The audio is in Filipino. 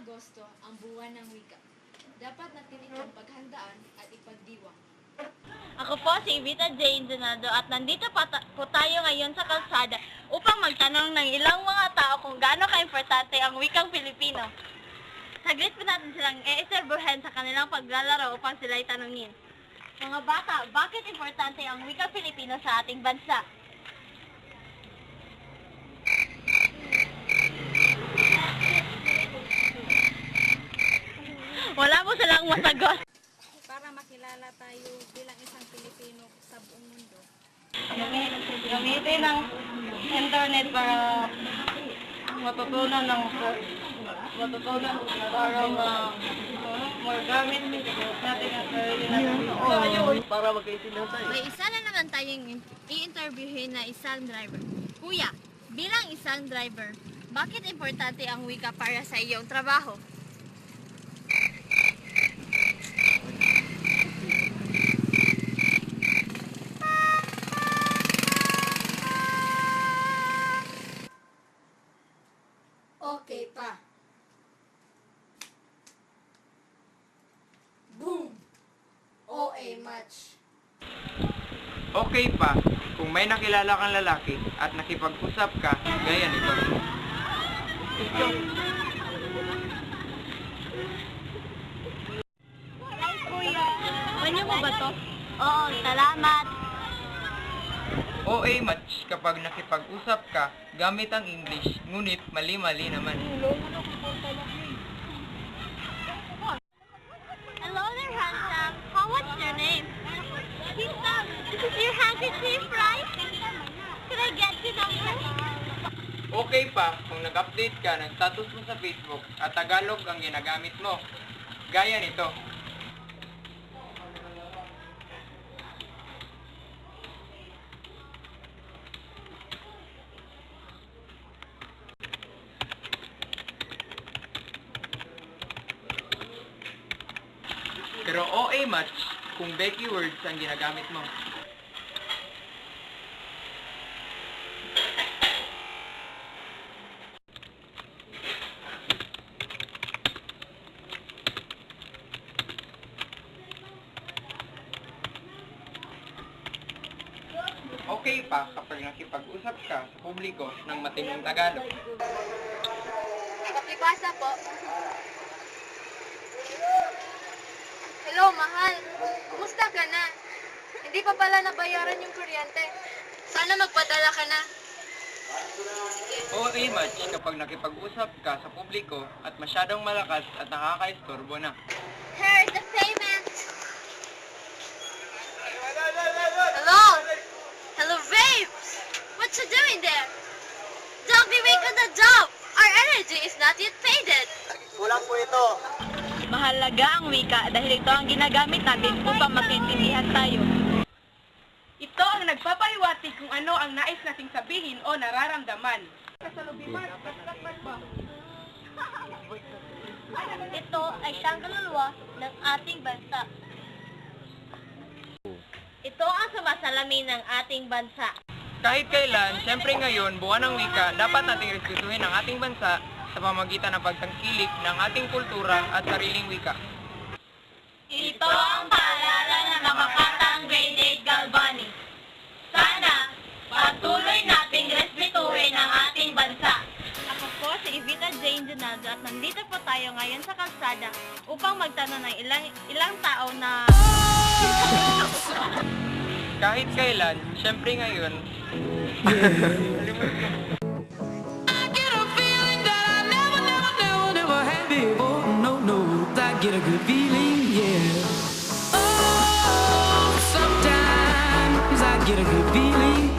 Agosto ang buwan ng wika. Dapat natin itong paghandaan at ipagdiwang. Ako po si Vita Jane Donaldo at nandito po tayo ngayon sa kalsada upang magtanong ng ilang mga tao kung gaano ka-importante ang wikang Pilipino. Saglit po natin silang iserbuhin sa kanilang paglalaro upang sila'y tanungin. Mga bata, bakit importante ang wikang Pilipino sa ating bansa? Wala po silang masagot. Para makilala tayo bilang isang Pilipino sa buong mundo. Gamitin ang internet para matutunan para magamit natin ang sarili natin. Para magkaintindihan tayo. May isa na naman tayong i-interviewin na isang driver. Kuya, bilang isang driver, bakit importante ang wika para sa iyong trabaho? Okay pa. Boom! OA match. Okay pa kung may nakilala kang lalaki at nakipag-usap ka gaya nito. Hi, kuya. Panyo mo ba to? Oo, salamat. OA match kapag nakipag-usap ka gamit ang English, ngunit mali-mali naman. Hello there, handsome. What's your name? This is your handkerchief, right? Can I get your number? Okay pa kung nag-update ka ng status mo sa Facebook at Tagalog ang ginagamit mo. Gaya nito. Pero OA match kung Becky words ang ginagamit mo. Okay pa kapag nakipag-usap ka sa publiko ng matinong Tagalog. Pakibasa po. Hello, mahal. Kumusta ka na? Hindi pa pala nabayaran yung kuryente. Sana magpadala ka na. OA match kapag nakipag-usap ka sa publiko at masyadong malakas at nakaka-istorbo na. Here's the payment. Hello? Hello, babes! What you doing there? Don't be weak on the job! Our energy is not yet faded! Kulang po ito. Mahalaga ang wika dahil ito ang ginagamit natin upang magkaintindihan tayo. Ito ang nagpapahiwatig kung ano ang nais nating sabihin o nararamdaman. Ito ay siyang kaluluwa ng ating bansa. Ito ang sumasalamin ng ating bansa. Kahit kailan, syempre ngayon, buwan ng wika, dapat nating respetuhin ang ating bansa sa pamagitan ng pagtangkilik ng ating kultura at sariling wika. Ito ang paalala ng makakatang grade 8 Galvani. Sana, patuloy nating respetuhin ang ating bansa. Ako po si Evita Jane Donaldo at nandito po tayo ngayon sa kalsada upang magtanong ng ilang tao na... Kahit kailan, syempre ngayon, Get a good feeling, yeah. Oh, sometimes I get a good feeling.